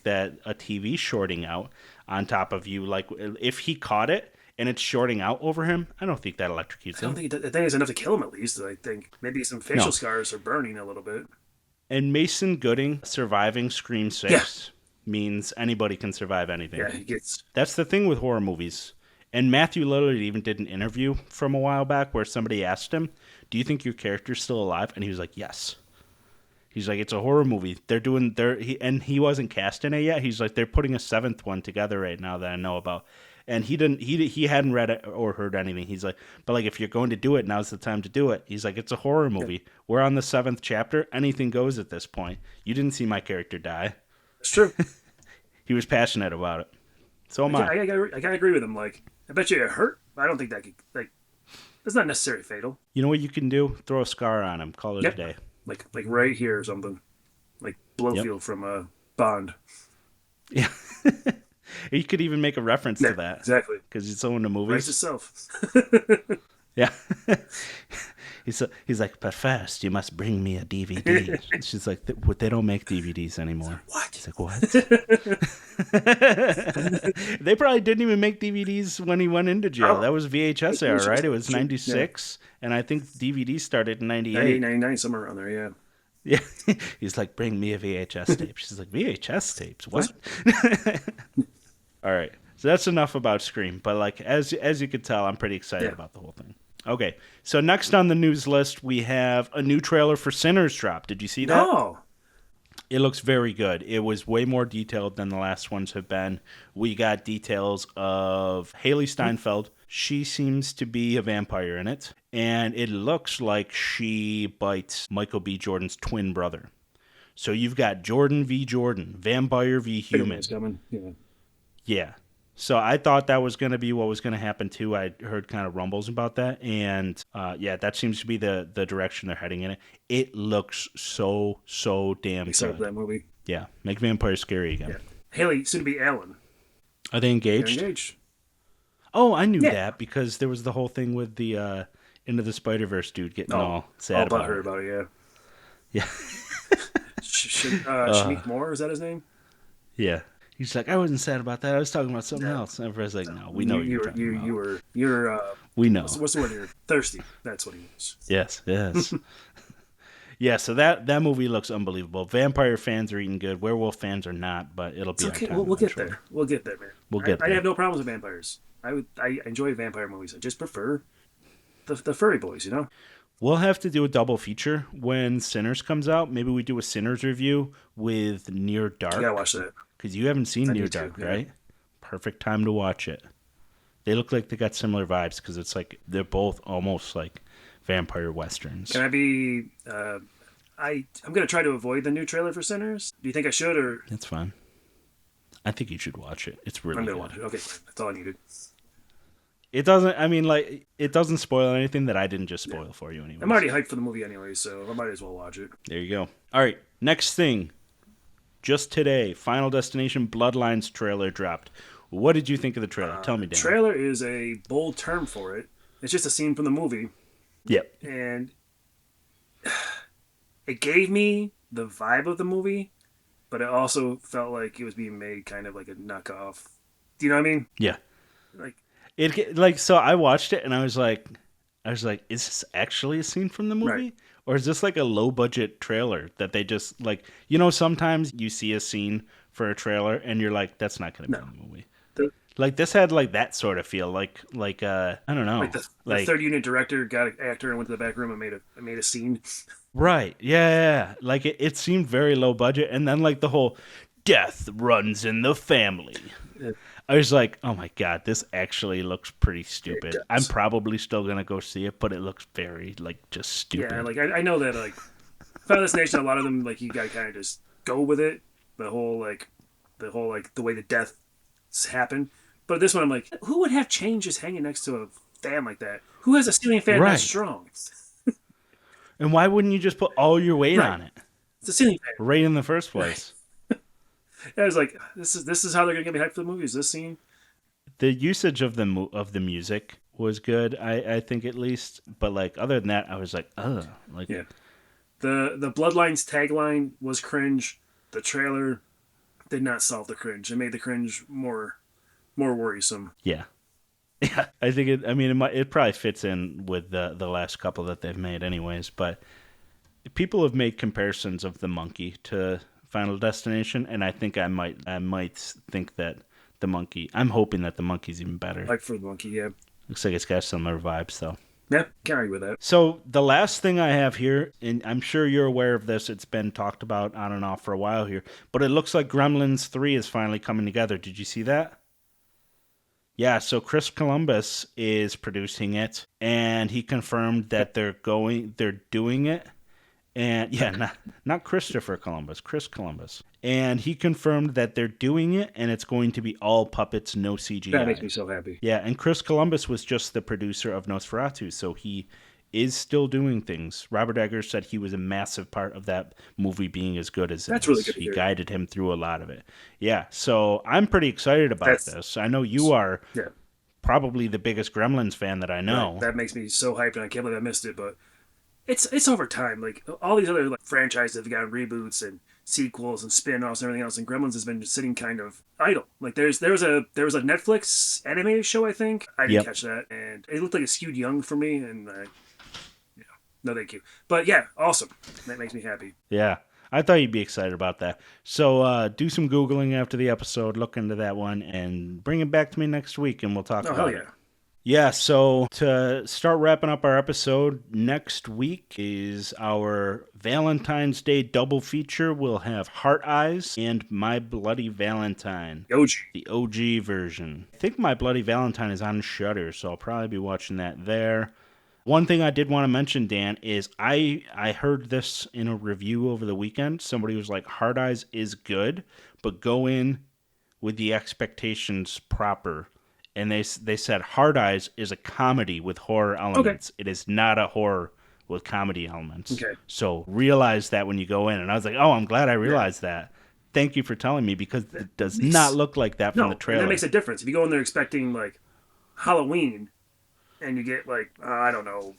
that a TV shorting out on top of you, like if he caught it and it's shorting out over him, I don't think that electrocutes him. I think it's enough to kill him at least. I think maybe some facial scars are burning a little bit. And Mason Gooding surviving Scream 6 means anybody can survive anything. Yeah, That's the thing with horror movies. And Matthew Lillard even did an interview from a while back where somebody asked him, do you think your character's still alive? And he was like, yes. He's like, it's a horror movie. He wasn't cast in it yet. He's like, they're putting a 7th one together right now that I know about. And he hadn't read it or heard anything. He's like, but like, if you're going to do it, now's the time to do it. He's like, it's a horror movie. Yeah. We're on the 7th chapter. Anything goes at this point. You didn't see my character die. It's true. He was passionate about it. So am I. I gotta agree with him. Like, I bet you it hurt. I don't think that could, like, that's not necessarily fatal. You know what you can do? Throw a scar on him. Call it a day. Like right here or something. Like Blowfield from Bond. Yeah. You could even make a reference to that. Exactly. Because he's so into movies. Writes himself. Yeah. He's like, but first you must bring me a DVD. She's like, they don't make DVDs anymore. What? He's like, what? They probably didn't even make DVDs when he went into jail. Oh. That was VHS era, right? It was 96, and I think DVD started in 98. 99, somewhere around there, yeah. Yeah, he's like, bring me a VHS tape. She's like, VHS tapes? What? All right, so that's enough about Scream. But like as you can tell, I'm pretty excited about the whole thing. Okay, so next on the news list, we have a new trailer for Sinners drop. Did you see that? No. It looks very good. It was way more detailed than the last ones have been. We got details of Haley Steinfeld. She seems to be a vampire in it. And it looks like she bites Michael B. Jordan's twin brother. So you've got Jordan v. Jordan, vampire v. human. Coming. Yeah. Yeah. So I thought that was going to be what was going to happen too. I heard kind of rumbles about that. And that seems to be the direction they're heading in it. It looks so damn Except good. for that movie. Yeah. Make vampires scary again. Yeah. Haley, soon to be Alan. Are they engaged? They're engaged. Oh, I knew that because there was the whole thing with the Into the Spider-Verse dude getting all sad about her it. about it, yeah. Yeah. Shameik Moore, is that his name? Yeah. He's like, I wasn't sad about that. I was talking about something else. And everybody's like, no, we know you're talking about. You're we know. What's the word here? Thirsty. That's what he is. Yes. Yeah, so that movie looks unbelievable. Vampire fans are eating good. Werewolf fans are not, but it'll be okay. Time We'll get there. We'll get there, man. We'll get there. I have no problems with vampires. I enjoy vampire movies. I just prefer the furry boys, you know? We'll have to do a double feature when Sinners comes out. Maybe we do a Sinners review with Near Dark. You gotta watch that. Because you haven't seen Near Dark, right? Perfect time to watch it. They look like they got similar vibes because it's like they're both almost like vampire westerns. Can I be... I'm going to try to avoid the new trailer for Sinners. Do you think I should, or... That's fine. I think you should watch it. It's really good. I'm going to watch it. Okay, fine. That's all I needed. It doesn't, it doesn't spoil anything that I didn't just spoil for you anyway. I'm already hyped for the movie anyway, so I might as well watch it. There you go. All right, next thing. Just today, Final Destination Bloodlines trailer dropped. What did you think of the trailer? Tell me, Dan. Trailer is a bold term for it. It's just a scene from the movie. Yep. And it gave me the vibe of the movie, but it also felt like it was being made kind of like a knockoff. Do you know what I mean? Yeah. Like so I watched it and I was like, is this actually a scene from the movie? Right. Or is this like a low budget trailer that they just sometimes you see a scene for a trailer and you're like, that's not going to be in the movie. Like this had like that sort of feel, like I don't know, like the third unit director got an actor and went to the back room and made a scene. Right? Yeah. Like it seemed very low budget, and then like the whole death runs in the family. Yeah. I was like, oh my god, this actually looks pretty stupid. I'm probably still gonna go see it, but it looks very like just stupid. Yeah, like I know that like Final Destination, a lot of them like you gotta kind of just go with it. The whole the way the deaths happen. But this one, I'm like, who would have chain just hanging next to a fan like that? Who has a ceiling fan that strong? And why wouldn't you just put all your weight on it? It's a ceiling fan. Right in the first place. I was like, this is how they're gonna get me hyped for the movie. Is this scene? The usage of the music was good, I think at least. But like other than that, I was like, ugh. Like yeah. The Bloodlines tagline was cringe. The trailer did not solve the cringe. It made the cringe more worrisome. Yeah. Yeah, I think it probably fits in with the last couple that they've made anyways, but people have made comparisons of the monkey to Final Destination, and I think I might think that the monkey, I'm hoping that the monkey's even better. Like for the monkey, yeah. Looks like it's got similar vibes though. Yeah, can't argue with that. So the last thing I have here, and I'm sure you're aware of this, it's been talked about on and off for a while here, but it looks like Gremlins 3 is finally coming together. Did you see that? Yeah, so Chris Columbus is producing it, and he confirmed that they're doing it. And yeah, not Christopher Columbus, Chris Columbus. And he confirmed that they're doing it, and it's going to be all puppets, no CGI. That makes me so happy. Yeah, and Chris Columbus was just the producer of Nosferatu, so he is still doing things. Robert Eggers said he was a massive part of that movie being as good as it is. That's really good to He hear. guided him through a lot of it. Yeah, so I'm pretty excited about this. I know you are probably the biggest Gremlins fan that I know. Right. That makes me so hyped, and I can't believe I missed it, but it's over time. Like all these other like franchises have gotten reboots and sequels and spin-offs and everything else, and Gremlins has been sitting kind of idle. Like there was a Netflix animated show, I think. I didn't catch that, and it looked like it skewed young for me, and No, thank you. But yeah, awesome. That makes me happy. Yeah. I thought you'd be excited about that. So do some Googling after the episode, look into that one, and bring it back to me next week, and we'll talk Oh, hell about yeah. it. Yeah, so to start wrapping up our episode, next week is our Valentine's Day double feature. We'll have Heart Eyes and My Bloody Valentine. The OG version. I think My Bloody Valentine is on Shudder, so I'll probably be watching that there. One thing I did want to mention, Dan, is I heard this in a review over the weekend. Somebody was like, Heart Eyes is good, but go in with the expectations proper. And they said Hard Eyes is a comedy with horror elements. Okay. It is not a horror with comedy elements. Okay. So realize that when you go in. And I was like, oh, I'm glad I realized that. Thank you for telling me, because it does not look like that from the trailer. And that makes a difference. If you go in there expecting, like, Halloween and you get, like, I don't know,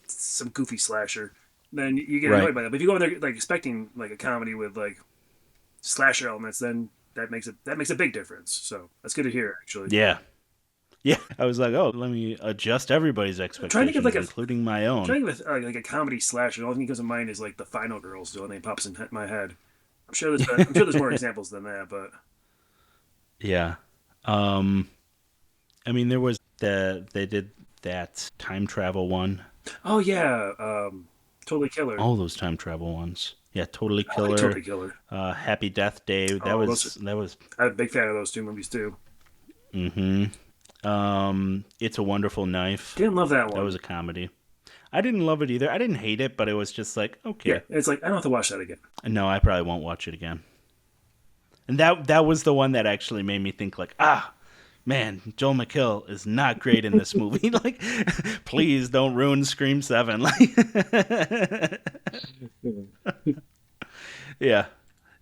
some goofy slasher, then you get annoyed by that. But if you go in there, like, expecting, like, a comedy with, like, slasher elements, then that makes a big difference. So that's good to hear, actually. Yeah. Yeah, I was like, oh, let me adjust everybody's expectations, including my own. Trying to think of like a comedy slasher. The only thing that comes to mind is like The Final Girls. The only thing pops in my head. I'm sure there's more examples than that, but yeah. I mean, there was they did that time travel one. Oh yeah, Totally Killer. All those time travel ones. Yeah, Totally Killer. Like Totally Killer. Happy Death Day. That was. I'm a big fan of those two movies too. Mm-hmm. It's a Wonderful Knife. Didn't love that one. That was a comedy. I didn't love it either. I didn't hate it, but it was just like, okay. Yeah, it's like I don't have to watch that again. No, I probably won't watch it again. And that was the one that actually made me think like, man, Joel McHale is not great in this movie. Like, please don't ruin Scream 7. Like, yeah.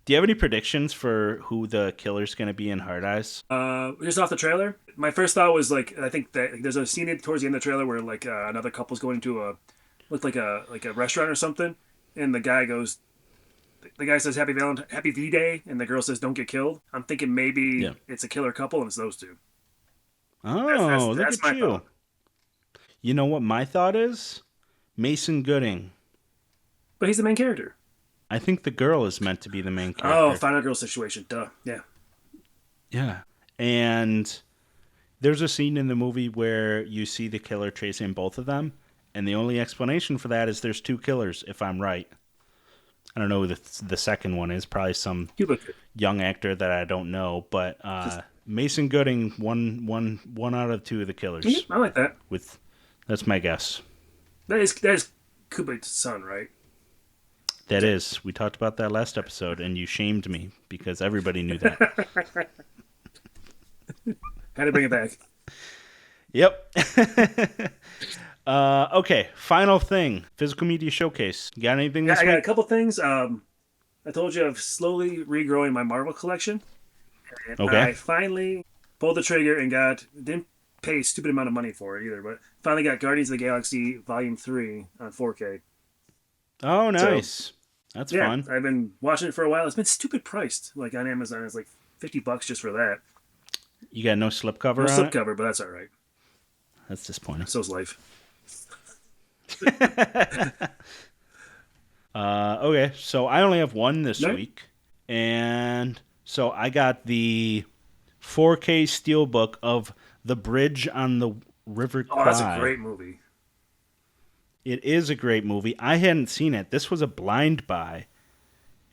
Do you have any predictions for who the killer's going to be in Hard Eyes? Just off the trailer, my first thought was like, I think that there's a scene towards the end of the trailer where like another couple's going into a restaurant or something, and the guy says Happy V Day, and the girl says Don't get killed. I'm thinking maybe it's a killer couple and it's those two. Oh, that's look at you! Thought. You know what my thought is? Mason Gooding. But he's the main character. I think the girl is meant to be the main character. Oh, Final Girl situation. Duh. Yeah. Yeah. And there's a scene in the movie where you see the killer chasing both of them, and the only explanation for that is there's two killers, if I'm right. I don't know who the second one is. Probably some young actor that I don't know. But Mason Gooding, one out of two of the killers. Yeah, I like that. That's my guess. That is Kubrick's son, right? That is. We talked about that last episode, and you shamed me because everybody knew that. Had to bring it back. Yep. Okay, final thing. Physical Media Showcase. You got anything this week? I got a couple things. I told you I'm slowly regrowing my Marvel collection. And okay. I finally pulled the trigger and didn't pay a stupid amount of money for it either, but finally got Guardians of the Galaxy Volume 3 on 4K. Oh, nice. That's fun. I've been watching it for a while. It's been stupid priced. Like on Amazon, it's like $50 just for that. You got no slipcover on it? No slipcover, but that's all right. That's disappointing. So's life. Okay, so I only have one this week. And so I got the 4K Steelbook of The Bridge on the River Kwai. Oh, that's a great movie. It is a great movie. I hadn't seen it. This was a blind buy.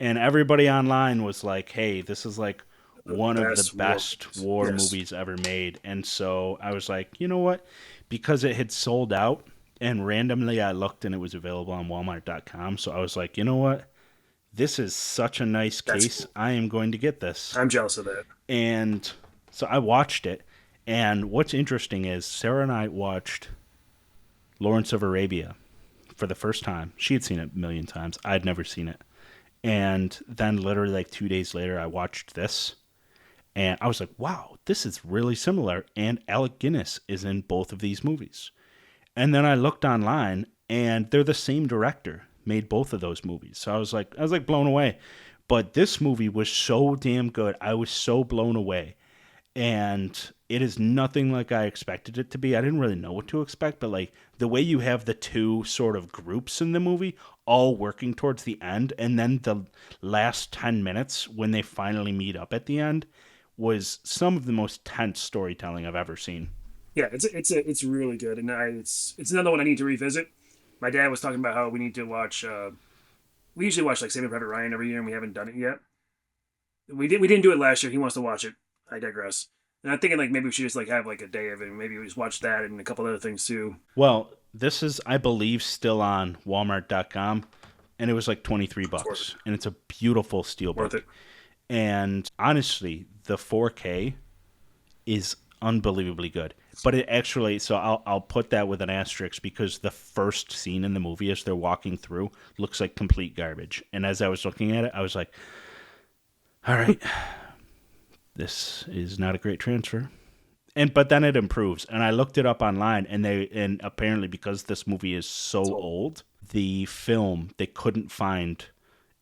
And everybody online was like, hey, this is like one of the best war movies ever made. And so I was like, you know what? Because it had sold out, and randomly I looked and it was available on Walmart.com. So I was like, you know what? This is such a nice case. Cool. I am going to get this. I'm jealous of that. And so I watched it. And what's interesting is Sarah and I watched Lawrence of Arabia for the first time. She had seen it a million times. I'd never seen it. And then literally like 2 days later, I watched this. And I was like, wow, this is really similar. And Alec Guinness is in both of these movies. And then I looked online, and they're the same director, made both of those movies. So I was like blown away. But this movie was so damn good. I was so blown away. And It is nothing like I expected it to be. I didn't really know what to expect, but like the way you have the two sort of groups in the movie all working towards the end, and then the last 10 minutes when they finally meet up at the end was some of the most tense storytelling I've ever seen. Yeah, it's really good, and it's another one I need to revisit. My dad was talking about how we need to watch. We usually watch like Saving Private Ryan every year, and we haven't done it yet. We didn't do it last year. He wants to watch it. I digress. And I'm thinking like maybe we should just like have like a day of it. And maybe we just watch that and a couple other things too. Well, this is, I believe, still on Walmart.com, and it was like $23, and it's a beautiful steelbook. Worth it. And honestly, the 4K is unbelievably good. But it actually, so I'll put that with an asterisk because the first scene in the movie as they're walking through looks like complete garbage. And as I was looking at it, I was like, all right, this is not a great transfer. But then it improves. And I looked it up online, and apparently because this movie is so old, the film, they couldn't find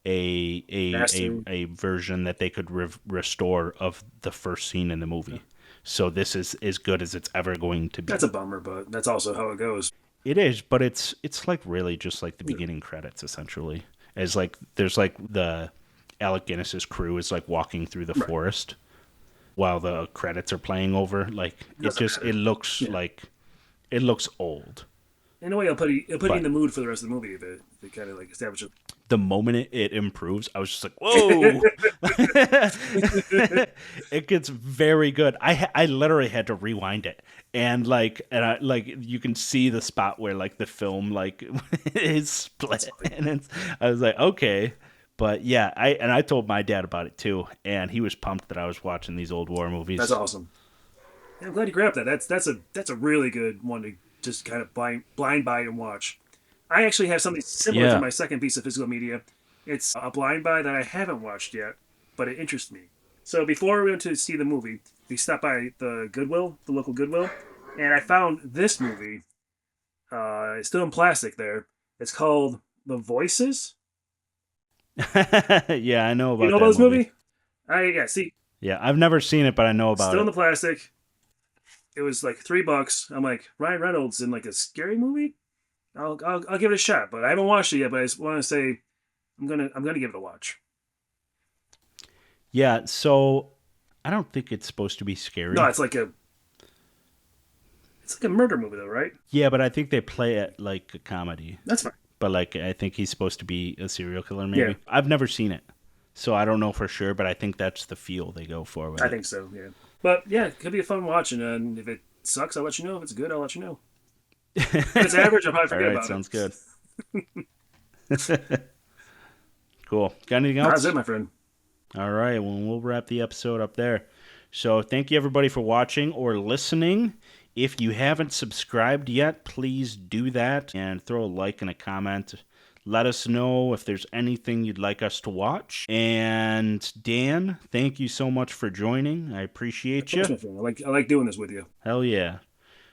a version that they could restore of the first scene in the movie. So this is as good as it's ever going to be. That's a bummer, but that's also how it goes. It is, but it's like really just like the beginning credits essentially. As like there's like the Alec Guinness's crew is like walking through the forest while the credits are playing over. Like it looks like it looks old. In a way, it'll put you in the mood for the rest of the movie if it kind of like establishes. The moment it improves, I was just like, whoa! It gets very good. I literally had to rewind it, and I you can see the spot where like the film like is split, and I was like, okay. But yeah, I told my dad about it too, and he was pumped that I was watching these old war movies. That's awesome. Yeah, I'm glad you grabbed that. That's a really good one to just kind of blind buy and watch. I actually have something similar to my second piece of physical media. It's a blind buy that I haven't watched yet, but it interests me. So before we went to see the movie, we stopped by the Goodwill, the local Goodwill, and I found this movie. It's still in plastic there. It's called The Voices. Yeah, I know about. You know about this movie? See. Yeah, I've never seen it, but I know about it. Still in the plastic. It was like $3. I'm like, Ryan Reynolds in like a scary movie? I'll give it a shot, but I haven't watched it yet. But I just want to say, I'm gonna give it a watch. Yeah, so I don't think it's supposed to be scary. No, it's like a murder movie though, right? Yeah, but I think they play it like a comedy. That's fine. But like, I think he's supposed to be a serial killer. Maybe. Yeah. I've never seen it, so I don't know for sure. But I think that's the feel they go for with it. I think so. Yeah. But yeah, it could be a fun watch, and if it sucks, I'll let you know. If it's good, I'll let you know. If it's average, I'll probably forget about it. Sounds good. Cool. Got anything else? That's it, my friend. All right. Well, we'll wrap the episode up there. So thank you, everybody, for watching or listening. If you haven't subscribed yet, please do that and throw a like and a comment. Let us know if there's anything you'd like us to watch. And Dan, thank you so much for joining. I appreciate you. I like doing this with you. Hell yeah.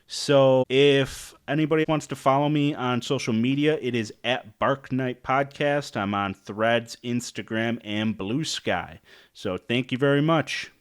So if anybody wants to follow me on social media, it is at Bark Night Podcast. I'm on Threads, Instagram, and Blue Sky. So thank you very much.